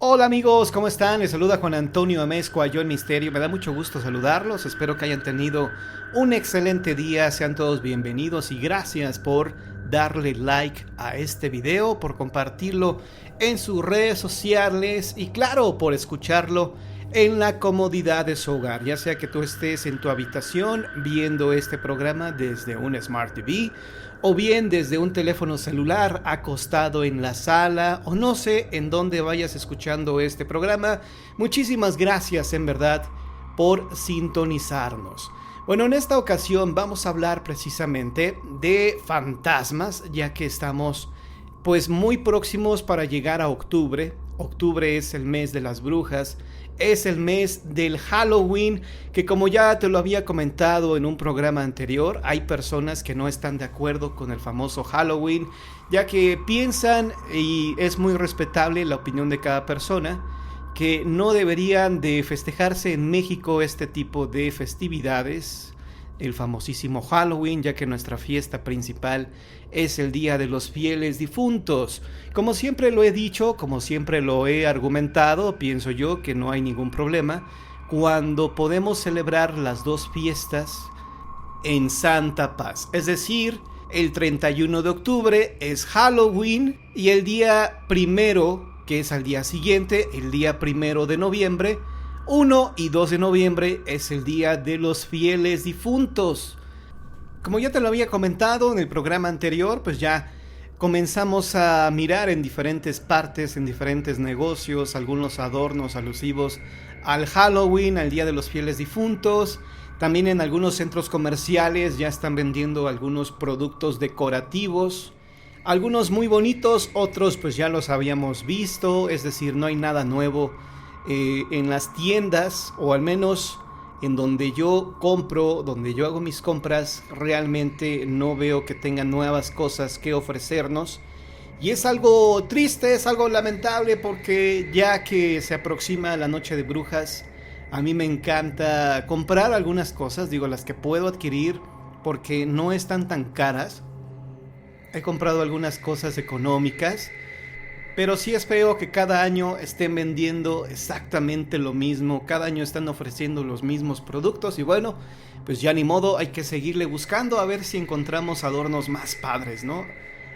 Hola amigos, ¿cómo están? Les saluda Juan Antonio Amezcua, yo en Misterio. Me da mucho gusto saludarlos, espero que hayan tenido un excelente día, sean todos bienvenidos y gracias por darle like a este video, por compartirlo en sus redes sociales y claro, por escucharlo en la comodidad de su hogar, ya sea que tú estés en tu habitación viendo este programa desde un Smart TV o bien desde un teléfono celular acostado en la sala o no sé en dónde vayas escuchando este programa. Muchísimas gracias en verdad por sintonizarnos. Bueno, en esta ocasión vamos a hablar precisamente de fantasmas, ya que estamos pues muy próximos para llegar a octubre. Octubre es el mes de las brujas, es el mes del Halloween, que como ya te lo había comentado en un programa anterior, hay personas que no están de acuerdo con el famoso Halloween, ya que piensan, y es muy respetable la opinión de cada persona, que no deberían de festejarse en México este tipo de festividades, el famosísimo Halloween, ya que nuestra fiesta principal es el Día de los Fieles Difuntos. Como siempre lo he dicho, como siempre lo he argumentado, pienso yo que no hay ningún problema cuando podemos celebrar las dos fiestas en santa paz. Es decir, el 31 de octubre es Halloween y el día primero, que es al día siguiente, el día 1 de noviembre, 1 y 2 de noviembre es el Día de los Fieles Difuntos. Como ya te lo había comentado en el programa anterior, pues ya comenzamos a mirar en diferentes partes, en diferentes negocios, algunos adornos alusivos al Halloween, al Día de los Fieles Difuntos. También en algunos centros comerciales ya están vendiendo algunos productos decorativos. Algunos muy bonitos, otros pues ya los habíamos visto, es decir, no hay nada nuevo en las tiendas, o al menos en donde yo compro, donde yo hago mis compras, realmente no veo que tengan nuevas cosas que ofrecernos. Y es algo triste, es algo lamentable, porque ya que se aproxima la noche de brujas, a mí me encanta comprar algunas cosas, digo, las que puedo adquirir, porque no están tan caras. He comprado algunas cosas económicas, pero sí es feo que cada año estén vendiendo exactamente lo mismo, cada año están ofreciendo los mismos productos y bueno, pues ya ni modo, hay que seguirle buscando a ver si encontramos adornos más padres, ¿no?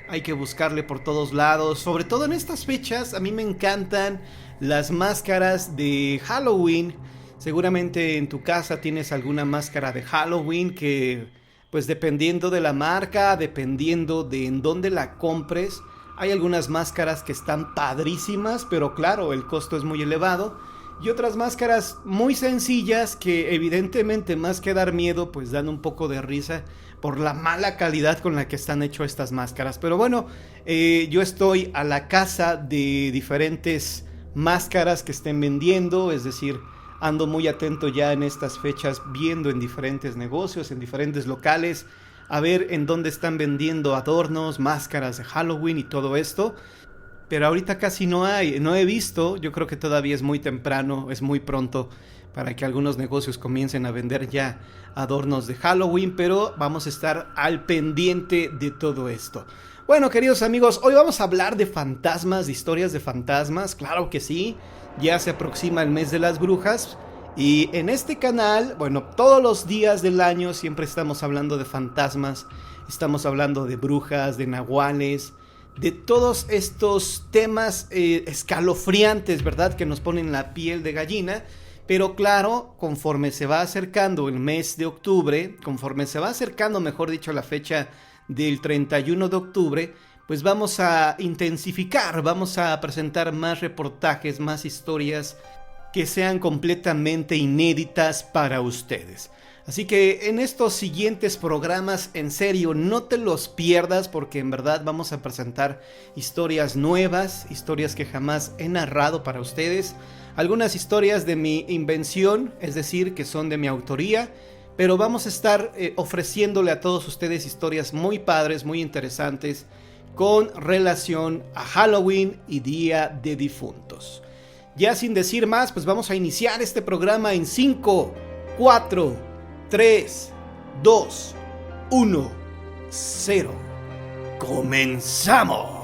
Hay que buscarle por todos lados, sobre todo en estas fechas. A mí me encantan las máscaras de Halloween. Seguramente en tu casa tienes alguna máscara de Halloween que, pues dependiendo de la marca, dependiendo de en dónde la compres, hay algunas máscaras que están padrísimas, pero claro, el costo es muy elevado. Y otras máscaras muy sencillas que evidentemente más que dar miedo, pues dan un poco de risa por la mala calidad con la que están hechas estas máscaras. Pero bueno, yo estoy a la caza de diferentes máscaras que estén vendiendo, es decir, ando muy atento ya en estas fechas viendo en diferentes negocios, en diferentes locales, a ver en dónde están vendiendo adornos, máscaras de Halloween y todo esto. Pero ahorita casi no hay, no he visto, yo creo que todavía es muy temprano, es muy pronto para que algunos negocios comiencen a vender ya adornos de Halloween, pero vamos a estar al pendiente de todo esto. Bueno, queridos amigos, hoy vamos a hablar de fantasmas, de historias de fantasmas, claro que sí, ya se aproxima el mes de las brujas. Y en este canal, bueno, todos los días del año siempre estamos hablando de fantasmas, estamos hablando de brujas, de nahuales, de todos estos temas escalofriantes, ¿verdad? Que nos ponen la piel de gallina. Pero claro, conforme se va acercando el mes de octubre, conforme se va acercando, mejor dicho, la fecha del 31 de octubre, pues vamos a intensificar, vamos a presentar más reportajes, más historias que sean completamente inéditas para ustedes. Así que en estos siguientes programas, en serio, no te los pierdas, porque en verdad vamos a presentar historias nuevas, historias que jamás he narrado para ustedes, algunas historias de mi invención, es decir, que son de mi autoría, pero vamos a estar ofreciéndole a todos ustedes historias muy padres, muy interesantes, con relación a Halloween y Día de Difuntos. Ya sin decir más, pues vamos a iniciar este programa en 5, 4, 3, 2, 1, 0. ¡Comenzamos!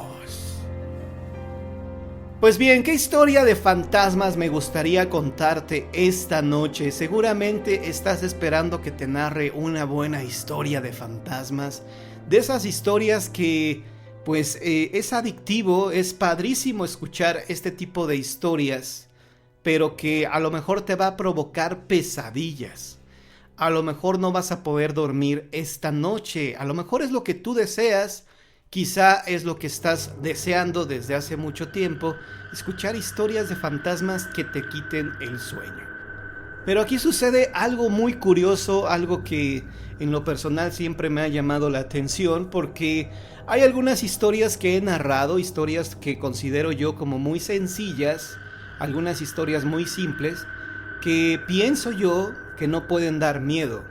Pues bien, ¿qué historia de fantasmas me gustaría contarte esta noche? Seguramente estás esperando que te narre una buena historia de fantasmas. De esas historias que, pues, es adictivo, es padrísimo escuchar este tipo de historias, pero que a lo mejor te va a provocar pesadillas. A lo mejor no vas a poder dormir esta noche. A lo mejor es lo que tú deseas. Quizá es lo que estás deseando desde hace mucho tiempo, escuchar historias de fantasmas que te quiten el sueño. Pero aquí sucede algo muy curioso, algo que en lo personal siempre me ha llamado la atención, porque hay algunas historias que he narrado, historias que considero yo como muy sencillas, algunas historias muy simples, que pienso yo que no pueden dar miedo.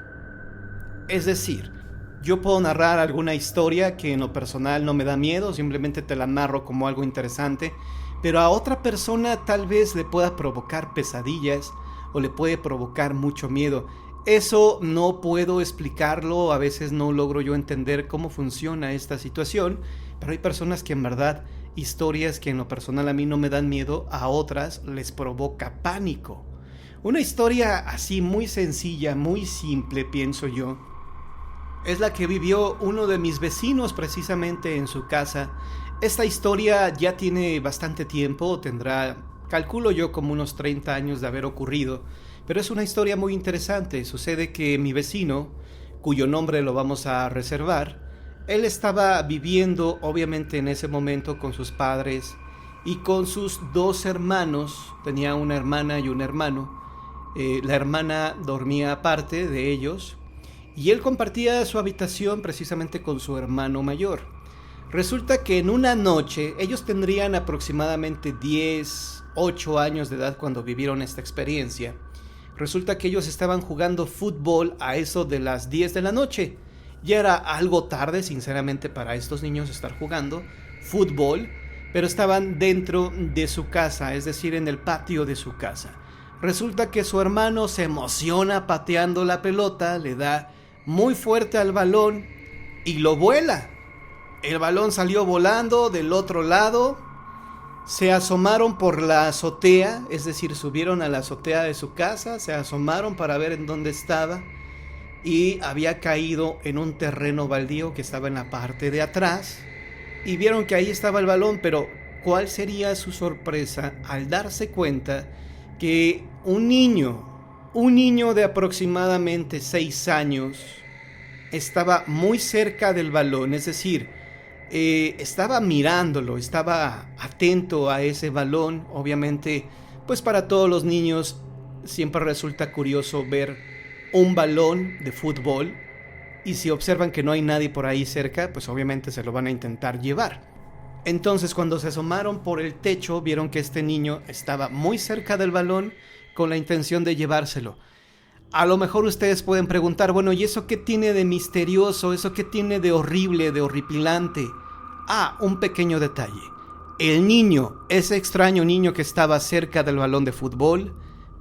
Es decir, yo puedo narrar alguna historia que en lo personal no me da miedo, simplemente te la narro como algo interesante, pero a otra persona tal vez le pueda provocar pesadillas o le puede provocar mucho miedo. Eso no puedo explicarlo, a veces no logro yo entender cómo funciona esta situación, pero hay personas que en verdad historias que en lo personal a mí no me dan miedo, a otras les provoca pánico. Una historia así muy sencilla, muy simple, pienso yo, es la que vivió uno de mis vecinos precisamente en su casa. Esta historia ya tiene bastante tiempo, tendrá, calculo yo, como unos 30 años de haber ocurrido, pero es una historia muy interesante. Sucede que mi vecino, cuyo nombre lo vamos a reservar, él estaba viviendo obviamente en ese momento con sus padres y con sus dos hermanos, tenía una hermana y un hermano. La hermana dormía aparte de ellos, y él compartía su habitación precisamente con su hermano mayor. Resulta que en una noche, ellos tendrían aproximadamente 10, 8 años de edad cuando vivieron esta experiencia. Resulta que ellos estaban jugando fútbol a eso de las 10 de la noche. Ya era algo tarde, sinceramente, para estos niños estar jugando fútbol, pero estaban dentro de su casa, es decir, en el patio de su casa. Resulta que su hermano se emociona pateando la pelota, le da muy fuerte al balón y lo vuela. El balón salió volando del otro lado. Se asomaron por la azotea, es decir, subieron a la azotea de su casa, se asomaron para ver en dónde estaba y había caído en un terreno baldío que estaba en la parte de atrás y vieron que ahí estaba el balón, pero ¿cuál sería su sorpresa al darse cuenta que un niño de aproximadamente 6 años estaba muy cerca del balón? Es decir, estaba mirándolo, estaba atento a ese balón. Obviamente, pues para todos los niños siempre resulta curioso ver un balón de fútbol, y si observan que no hay nadie por ahí cerca, pues obviamente se lo van a intentar llevar. Entonces, cuando se asomaron por el techo, vieron que este niño estaba muy cerca del balón con la intención de llevárselo. A lo mejor ustedes pueden preguntar, bueno, ¿y eso qué tiene de misterioso? ¿Eso qué tiene de horrible, de horripilante? Ah, un pequeño detalle. El niño, ese extraño niño que estaba cerca del balón de fútbol,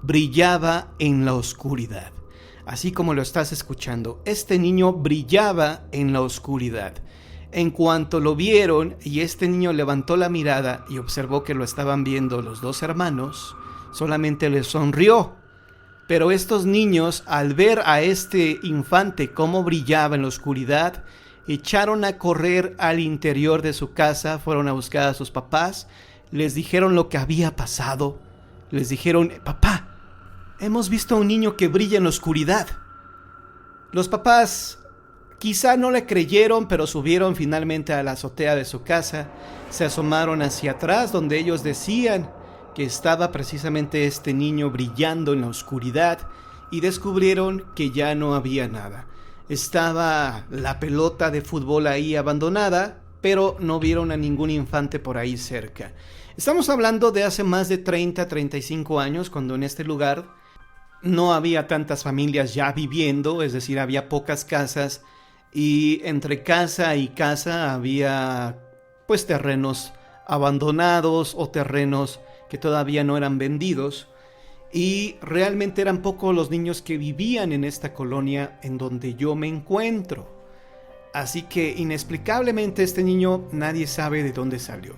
brillaba en la oscuridad. Así como lo estás escuchando, este niño brillaba en la oscuridad. En cuanto lo vieron y este niño levantó la mirada y observó que lo estaban viendo los dos hermanos, solamente le sonrió. Pero estos niños, al ver a este infante cómo brillaba en la oscuridad, echaron a correr al interior de su casa, fueron a buscar a sus papás, les dijeron lo que había pasado. Les dijeron, papá, hemos visto a un niño que brilla en la oscuridad. Los papás quizá no le creyeron, pero subieron finalmente a la azotea de su casa, se asomaron hacia atrás donde ellos decían que estaba precisamente este niño brillando en la oscuridad, y descubrieron que ya no había nada. Estaba la pelota de fútbol ahí abandonada, pero no vieron a ningún infante por ahí cerca. Estamos hablando de hace más de 30, 35 años, cuando en este lugar no había tantas familias ya viviendo, es decir, había pocas casas, y entre casa y casa había pues terrenos abandonados o terrenos que todavía no eran vendidos, y realmente eran pocos los niños que vivían en esta colonia en donde yo me encuentro. Así que inexplicablemente este niño nadie sabe de dónde salió.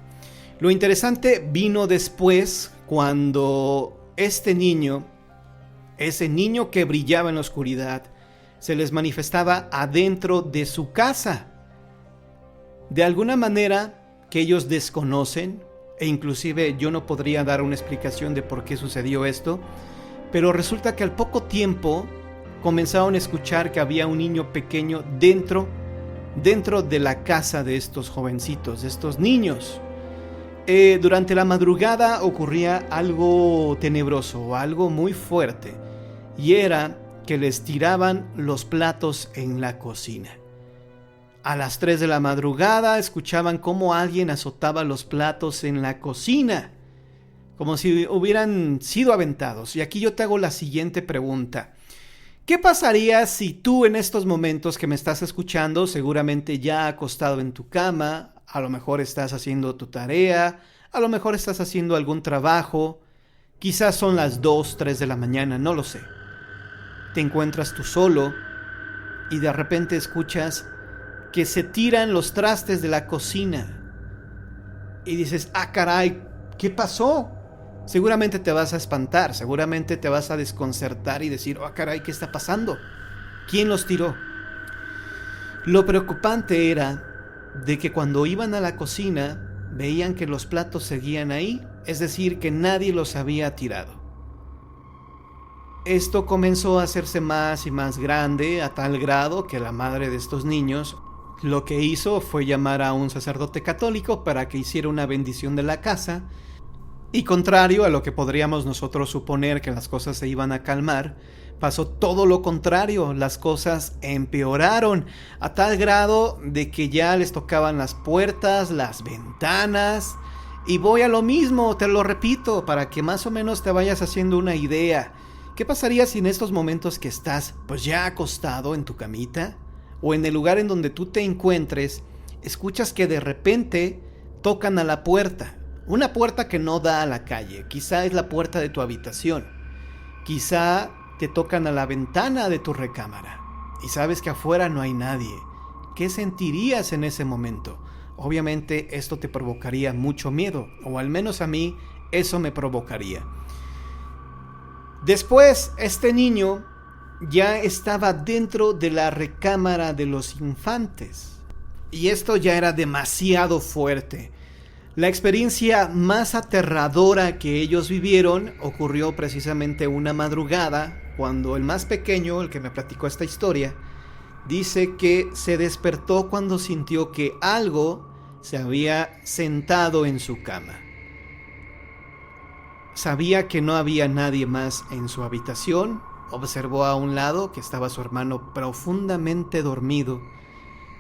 Lo interesante vino después, cuando este niño, ese niño que brillaba en la oscuridad, se les manifestaba adentro de su casa. De alguna manera que ellos desconocen, e inclusive yo no podría dar una explicación de por qué sucedió esto, pero resulta que al poco tiempo comenzaron a escuchar que había un niño pequeño dentro de la casa de estos jovencitos, de estos niños. Durante la madrugada ocurría algo tenebroso, algo muy fuerte, y era que les tiraban los platos en la cocina. A las 3 de la madrugada escuchaban cómo alguien azotaba los platos en la cocina, como si hubieran sido aventados. Y aquí yo te hago la siguiente pregunta. ¿Qué pasaría si tú en estos momentos que me estás escuchando, seguramente ya acostado en tu cama, a lo mejor estás haciendo tu tarea, a lo mejor estás haciendo algún trabajo, quizás son las 2, 3 de la mañana, no lo sé. Te encuentras tú solo y de repente escuchas que se tiran los trastes de la cocina y dices, ah caray, ¿qué pasó? Seguramente te vas a espantar, seguramente te vas a desconcertar y decir, oh caray, ¿qué está pasando? ¿Quién los tiró? Lo preocupante era de que cuando iban a la cocina veían que los platos seguían ahí, es decir, que nadie los había tirado. Esto comenzó a hacerse más y más grande, a tal grado que la madre de estos niños lo que hizo fue llamar a un sacerdote católico para que hiciera una bendición de la casa, y contrario a lo que podríamos nosotros suponer que las cosas se iban a calmar, pasó todo lo contrario. Las cosas empeoraron a tal grado de que ya les tocaban las puertas, las ventanas, y voy a lo mismo, te lo repito, para que más o menos te vayas haciendo una idea. ¿Qué pasaría si en estos momentos que estás pues ya acostado en tu camita o en el lugar en donde tú te encuentres, escuchas que de repente tocan a la puerta? Una puerta que no da a la calle, quizá es la puerta de tu habitación, quizá te tocan a la ventana de tu recámara y sabes que afuera no hay nadie. ¿Qué sentirías en ese momento? Obviamente esto te provocaría mucho miedo, o al menos a mí eso me provocaría. Después, este niño ya estaba dentro de la recámara de los infantes, y esto ya era demasiado fuerte. La experiencia más aterradora que ellos vivieron ocurrió precisamente una madrugada, cuando el más pequeño, el que me platicó esta historia, dice que se despertó cuando sintió que algo se había sentado en su cama. Sabía que no había nadie más en su habitación, observó a un lado que estaba su hermano profundamente dormido,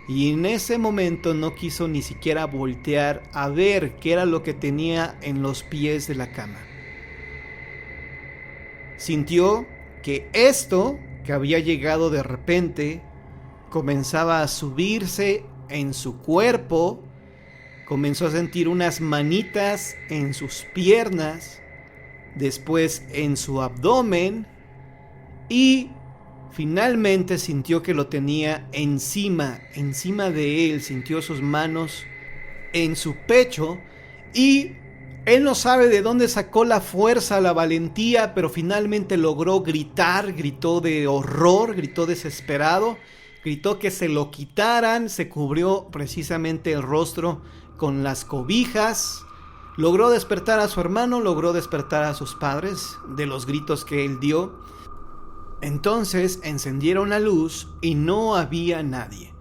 y en ese momento no quiso ni siquiera voltear a ver qué era lo que tenía en los pies de la cama. Sintió que esto que había llegado de repente comenzaba a subirse en su cuerpo, comenzó a sentir unas manitas en sus piernas, después en su abdomen, y finalmente sintió que lo tenía encima de él, sintió sus manos en su pecho, y él no sabe de dónde sacó la fuerza, la valentía, pero finalmente logró gritar, gritó de horror, gritó desesperado, gritó que se lo quitaran, se cubrió precisamente el rostro con las cobijas, logró despertar a su hermano, logró despertar a sus padres de los gritos que él dio. Entonces encendieron la luz y no había nadie.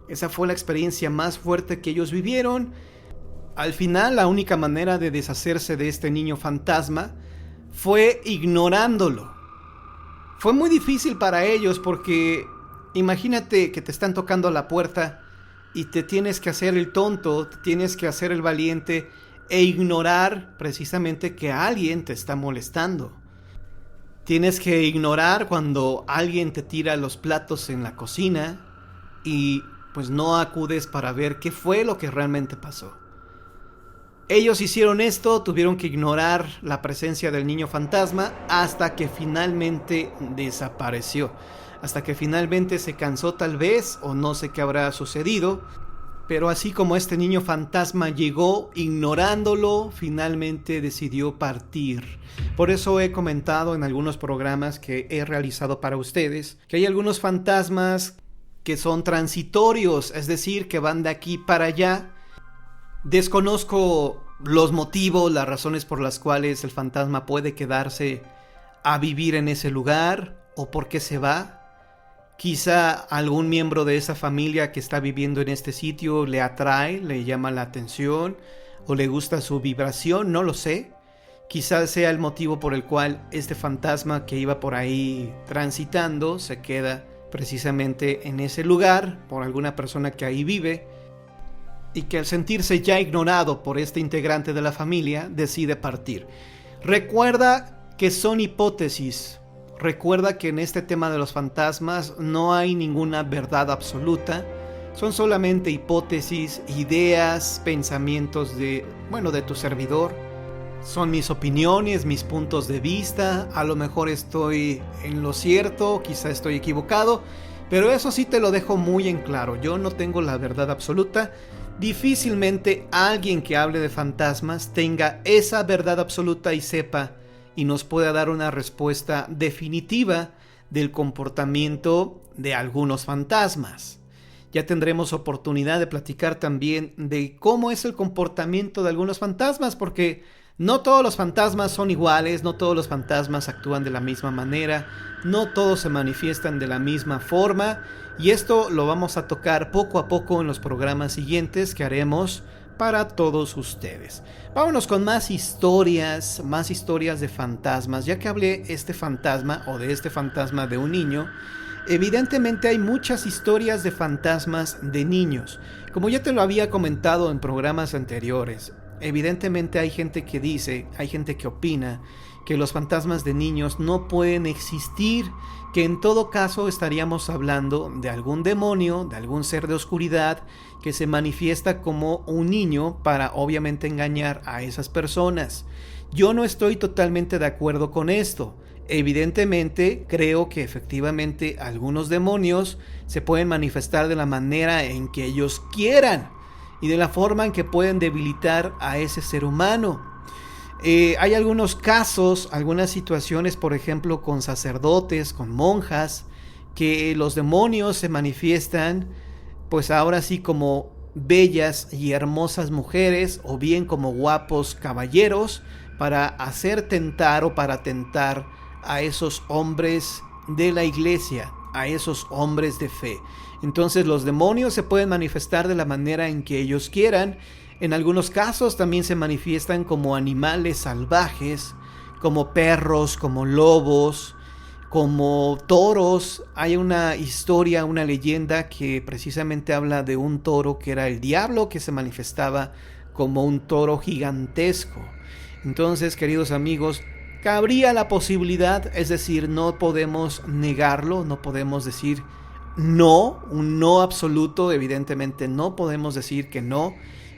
Esa fue la experiencia más fuerte que ellos vivieron. Al final, la única manera de deshacerse de este niño fantasma fue ignorándolo. Fue muy difícil para ellos porque imagínate que te están tocando a la puerta y te tienes que hacer el tonto, te tienes que hacer el valiente e ignorar precisamente que alguien te está molestando. Tienes que ignorar cuando alguien te tira los platos en la cocina y pues no acudes para ver qué fue lo que realmente pasó. Ellos hicieron esto, tuvieron que ignorar la presencia del niño fantasma hasta que finalmente desapareció. Hasta que finalmente se cansó tal vez, o no sé qué habrá sucedido, pero así como este niño fantasma llegó ignorándolo, finalmente decidió partir. Por eso he comentado en algunos programas que he realizado para ustedes que hay algunos fantasmas que son transitorios, es decir, que van de aquí para allá. Desconozco los motivos, las razones por las cuales el fantasma puede quedarse a vivir en ese lugar o por qué se va. Quizá algún miembro de esa familia que está viviendo en este sitio le atrae, le llama la atención o le gusta su vibración, no lo sé. Quizá sea el motivo por el cual este fantasma que iba por ahí transitando se queda precisamente en ese lugar por alguna persona que ahí vive y que al sentirse ya ignorado por este integrante de la familia decide partir. Recuerda que son hipótesis. Recuerda que en este tema de los fantasmas no hay ninguna verdad absoluta, son solamente hipótesis, ideas, pensamientos de tu servidor. Son mis opiniones, mis puntos de vista, a lo mejor estoy en lo cierto, quizá estoy equivocado, pero eso sí te lo dejo muy en claro, yo no tengo la verdad absoluta. Difícilmente alguien que hable de fantasmas tenga esa verdad absoluta y sepa y nos pueda dar una respuesta definitiva del comportamiento de algunos fantasmas. Ya tendremos oportunidad de platicar también de cómo es el comportamiento de algunos fantasmas, porque no todos los fantasmas son iguales, no todos los fantasmas actúan de la misma manera, no todos se manifiestan de la misma forma, y esto lo vamos a tocar poco a poco en los programas siguientes que haremos para todos ustedes. Vámonos con más historias de fantasmas. Ya que hablé de este fantasma de un niño, evidentemente hay muchas historias de fantasmas de niños. Como ya te lo había comentado en programas anteriores, evidentemente hay gente que dice, hay gente que opina que los fantasmas de niños no pueden existir, que en todo caso estaríamos hablando de algún demonio, de algún ser de oscuridad que se manifiesta como un niño para obviamente engañar a esas personas. Yo no estoy totalmente de acuerdo con esto. Evidentemente creo que efectivamente algunos demonios se pueden manifestar de la manera en que ellos quieran y de la forma en que pueden debilitar a ese ser humano. Hay algunos casos, algunas situaciones, por ejemplo, con sacerdotes, con monjas, que los demonios se manifiestan, pues ahora sí como bellas y hermosas mujeres, o bien como guapos caballeros, para hacer tentar o para tentar a esos hombres de la iglesia, a esos hombres de fe. Entonces los demonios se pueden manifestar de la manera en que ellos quieran. En algunos casos también se manifiestan como animales salvajes, como perros, como lobos, como toros. Hay una historia, una leyenda que precisamente habla de un toro que era el diablo, que se manifestaba como un toro gigantesco. Entonces, queridos amigos, cabría la posibilidad, es decir, no podemos negarlo, no podemos decir no, un no absoluto, evidentemente no podemos decir que no,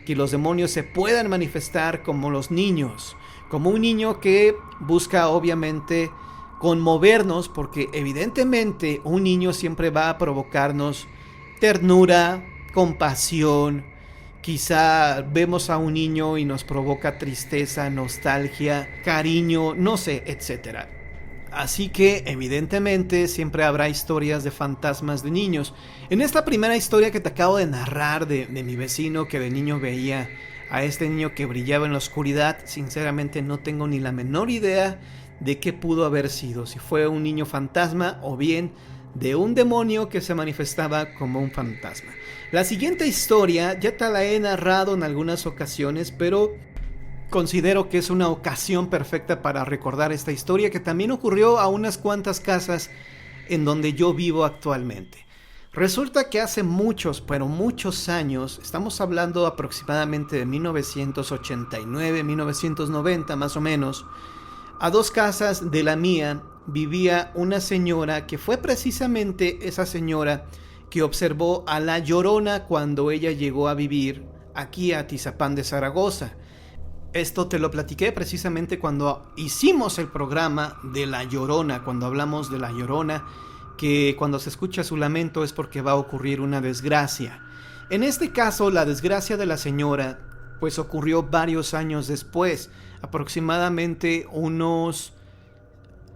que los demonios se puedan manifestar como los niños, como un niño que busca obviamente conmovernos, porque evidentemente un niño siempre va a provocarnos ternura, compasión. Quizá vemos a un niño y nos provoca tristeza, nostalgia, cariño, no sé, etc. Así que evidentemente siempre habrá historias de fantasmas de niños. En esta primera historia que te acabo de narrar de mi vecino que de niño veía a este niño que brillaba en la oscuridad, sinceramente no tengo ni la menor idea de qué pudo haber sido, si fue un niño fantasma o bien de un demonio que se manifestaba como un fantasma. La siguiente historia ya te la he narrado en algunas ocasiones, pero considero que es una ocasión perfecta para recordar esta historia que también ocurrió a unas cuantas casas en donde yo vivo actualmente. Resulta que hace muchos, pero muchos años, estamos hablando aproximadamente de 1989, 1990 más o menos, a 2 casas de la mía vivía una señora que fue precisamente esa señora que observó a La Llorona cuando ella llegó a vivir aquí a Atizapán de Zaragoza. Esto te lo platiqué precisamente cuando hicimos el programa de La Llorona, cuando hablamos de La Llorona, que cuando se escucha su lamento es porque va a ocurrir una desgracia. En este caso, la desgracia de la señora pues ocurrió varios años después, aproximadamente unos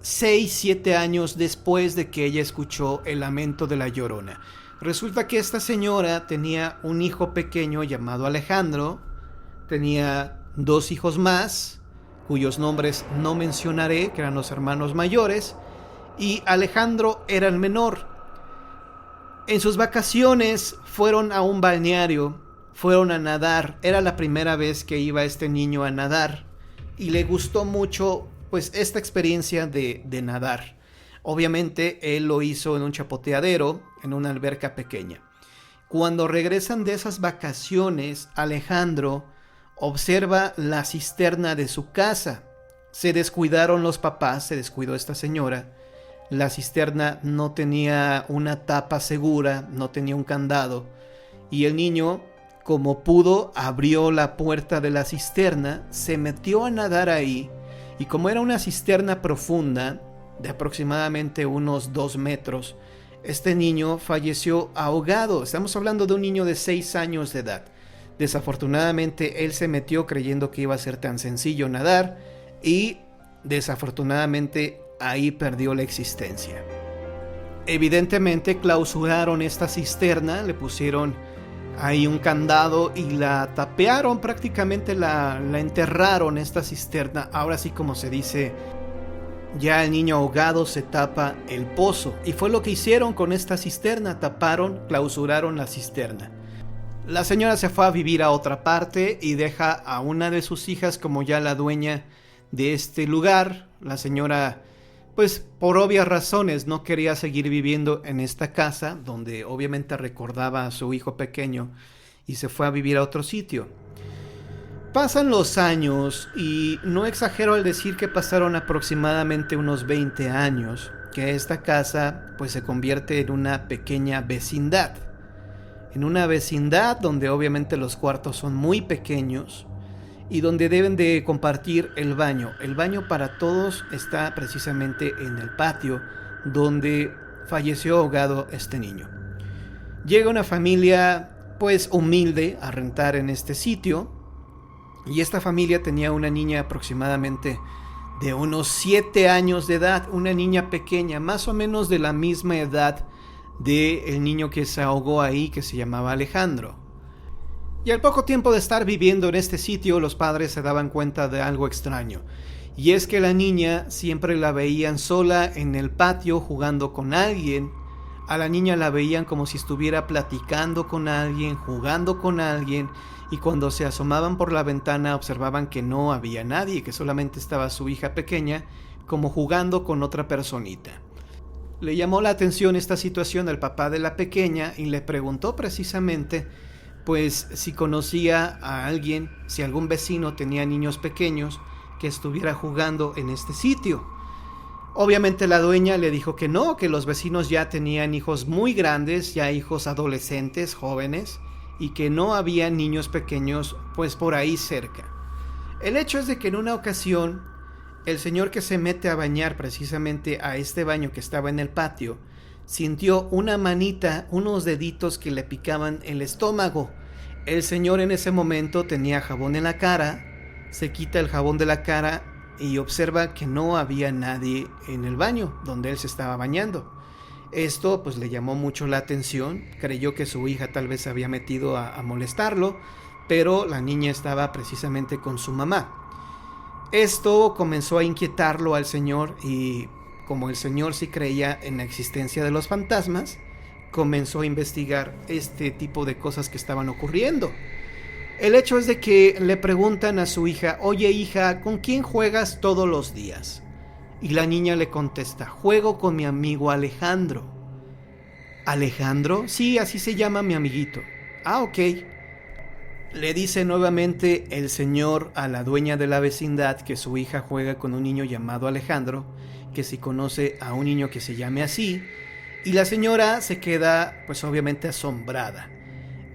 6-7 años después de que ella escuchó el lamento de la Llorona. Resulta que esta señora tenía un hijo pequeño llamado Alejandro, tenía 2 hijos más, cuyos nombres no mencionaré, que eran los hermanos mayores, y Alejandro era el menor. En sus vacaciones fueron a un balneario, fueron a nadar, era la primera vez que iba este niño a nadar, y le gustó mucho pues esta experiencia de nadar. Obviamente él lo hizo en un chapoteadero, en una alberca pequeña. Cuando regresan de esas vacaciones, Alejandro observa la cisterna de su casa. Se descuidaron los papás, se descuidó esta señora. La cisterna no tenía una tapa segura, no tenía un candado. Y el niño, como pudo, abrió la puerta de la cisterna, se metió a nadar ahí. Y como era una cisterna profunda, de aproximadamente unos 2 metros, este niño falleció ahogado. Estamos hablando de un niño de 6 años de edad. Desafortunadamente él se metió creyendo que iba a ser tan sencillo nadar y desafortunadamente ahí perdió la existencia. Evidentemente clausuraron esta cisterna, le pusieron ahí un candado y la tapearon, prácticamente la enterraron esta cisterna. Ahora sí, como se dice, ya el niño ahogado se tapa el pozo, y fue lo que hicieron con esta cisterna, taparon, clausuraron la cisterna. La señora se fue a vivir a otra parte y deja a una de sus hijas como ya la dueña de este lugar. La señora, pues por obvias razones, no quería seguir viviendo en esta casa, donde obviamente recordaba a su hijo pequeño, y se fue a vivir a otro sitio. Pasan los años, y no exagero al decir que pasaron aproximadamente unos 20 años, que esta casa pues se convierte en una pequeña vecindad. En una vecindad donde obviamente los cuartos son muy pequeños y donde deben de compartir el baño. El baño para todos está precisamente en el patio donde falleció ahogado este niño. Llega una familia pues humilde a rentar en este sitio, y esta familia tenía una niña aproximadamente de unos 7 años de edad, una niña pequeña, más o menos de la misma edad del niño que se ahogó ahí, que se llamaba Alejandro. Y al poco tiempo de estar viviendo en este sitio, los padres se daban cuenta de algo extraño, y es que la niña siempre la veían sola en el patio jugando con alguien. A la niña la veían como si estuviera platicando con alguien, jugando con alguien, y cuando se asomaban por la ventana observaban que no había nadie, que solamente estaba su hija pequeña como jugando con otra personita. Le llamó la atención esta situación al papá de la pequeña y le preguntó precisamente pues si conocía a alguien, si algún vecino tenía niños pequeños que estuviera jugando en este sitio. Obviamente la dueña le dijo que no, que los vecinos ya tenían hijos muy grandes, ya hijos adolescentes, jóvenes, y que no había niños pequeños pues por ahí cerca. El hecho es de que en una ocasión el señor que se mete a bañar precisamente a este baño que estaba en el patio sintió una manita, unos deditos que le picaban el estómago. El señor en ese momento tenía jabón en la cara, se quita el jabón de la cara y observa que no había nadie en el baño donde él se estaba bañando. Esto pues le llamó mucho la atención, creyó que su hija tal vez se había metido a molestarlo, pero la niña estaba precisamente con su mamá. Esto comenzó a inquietarlo al señor, y como el señor sí creía en la existencia de los fantasmas, comenzó a investigar este tipo de cosas que estaban ocurriendo. El hecho es de que le preguntan a su hija: oye hija, ¿con quién juegas todos los días? Y la niña le contesta: juego con mi amigo Alejandro. ¿Alejandro? Sí, así se llama mi amiguito. Ah, ok. Le dice nuevamente el señor a la dueña de la vecindad que su hija juega con un niño llamado Alejandro, que si conoce a un niño que se llame así, y la señora se queda pues obviamente asombrada.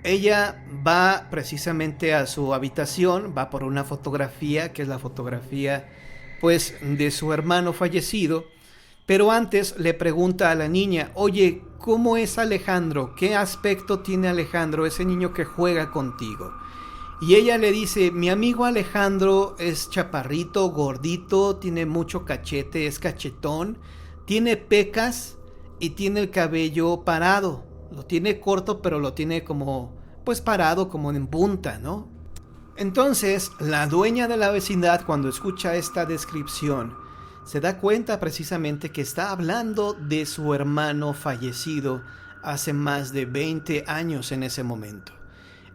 Ella va precisamente a su habitación, va por una fotografía, que es la fotografía pues de su hermano fallecido, pero antes le pregunta a la niña: oye, ¿cómo es Alejandro? ¿Qué aspecto tiene Alejandro, ese niño que juega contigo? Y ella le dice, mi amigo Alejandro es chaparrito, gordito, tiene mucho cachete, es cachetón, tiene pecas y tiene el cabello parado. Lo tiene corto, pero lo tiene como, pues parado, como en punta, ¿no? Entonces, la dueña de la vecindad, cuando escucha esta descripción, se da cuenta precisamente que está hablando de su hermano fallecido hace más de 20 años en ese momento.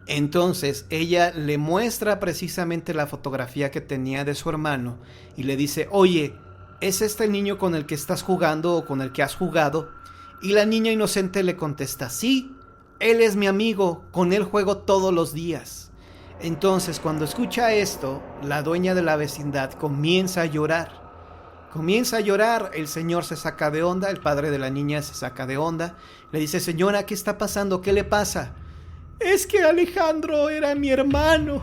Entonces ella le muestra precisamente la fotografía que tenía de su hermano y le dice, oye, ¿es este el niño con el que estás jugando o con el que has jugado? Y la niña inocente le contesta, sí, él es mi amigo, con él juego todos los días. Entonces cuando escucha esto, la dueña de la vecindad comienza a llorar. El señor se saca de onda, el padre de la niña se saca de onda, le dice, señora, ¿qué está pasando? ¿Qué le pasa? Es que Alejandro era mi hermano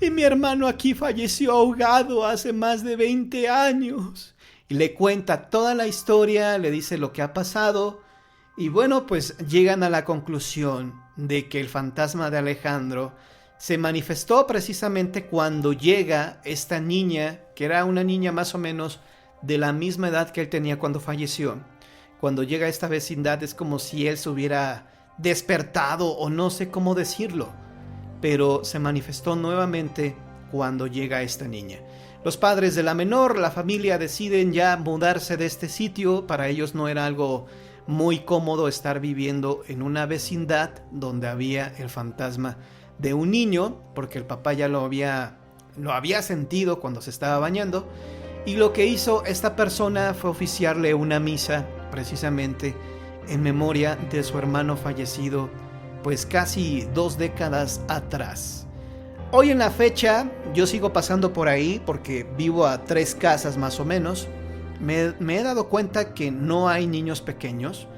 y mi hermano aquí falleció ahogado hace más de 20 años. Y le cuenta toda la historia, le dice lo que ha pasado y bueno, pues llegan a la conclusión de que el fantasma de Alejandro se manifestó precisamente cuando llega esta niña, que era una niña más o menos de la misma edad que él tenía cuando falleció. Cuando llega a esta vecindad es como si él se hubiera despertado o no sé cómo decirlo, pero se manifestó nuevamente cuando llega esta niña. Los padres de la menor, la familia, deciden ya mudarse de este sitio. Para ellos no era algo muy cómodo estar viviendo en una vecindad donde había el fantasma de un niño, porque el papá ya lo había sentido cuando se estaba bañando, y lo que hizo esta persona fue oficiarle una misa precisamente en memoria de su hermano fallecido, pues casi 2 décadas atrás. Hoy en la fecha yo sigo pasando por ahí porque vivo a 3 casas más o menos. Me he dado cuenta que no hay niños pequeños.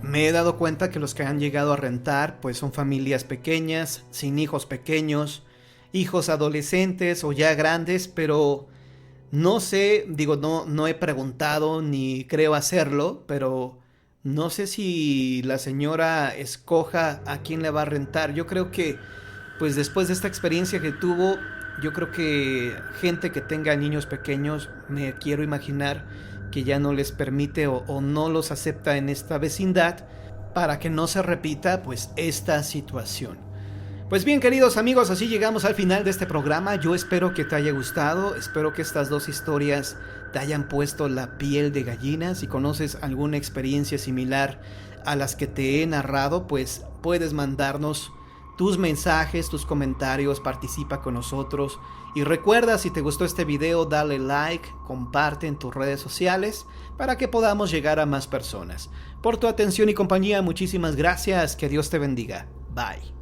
Me he dado cuenta que los que han llegado a rentar pues son familias pequeñas, sin hijos pequeños, hijos adolescentes o ya grandes, pero no sé, no he preguntado ni creo hacerlo, pero no sé si la señora escoja a quién le va a rentar. Yo creo que, pues después de esta experiencia que tuvo, yo creo que gente que tenga niños pequeños, me quiero imaginar que ya no les permite o no los acepta en esta vecindad para que no se repita, pues, esta situación. Pues bien, queridos amigos, así llegamos al final de este programa. Yo espero que te haya gustado, espero que estas 2 historias te hayan puesto la piel de gallina. Si conoces alguna experiencia similar a las que te he narrado, pues puedes mandarnos tus mensajes, tus comentarios, participa con nosotros. Y recuerda, si te gustó este video, dale like, comparte en tus redes sociales para que podamos llegar a más personas. Por tu atención y compañía, muchísimas gracias, que Dios te bendiga. Bye.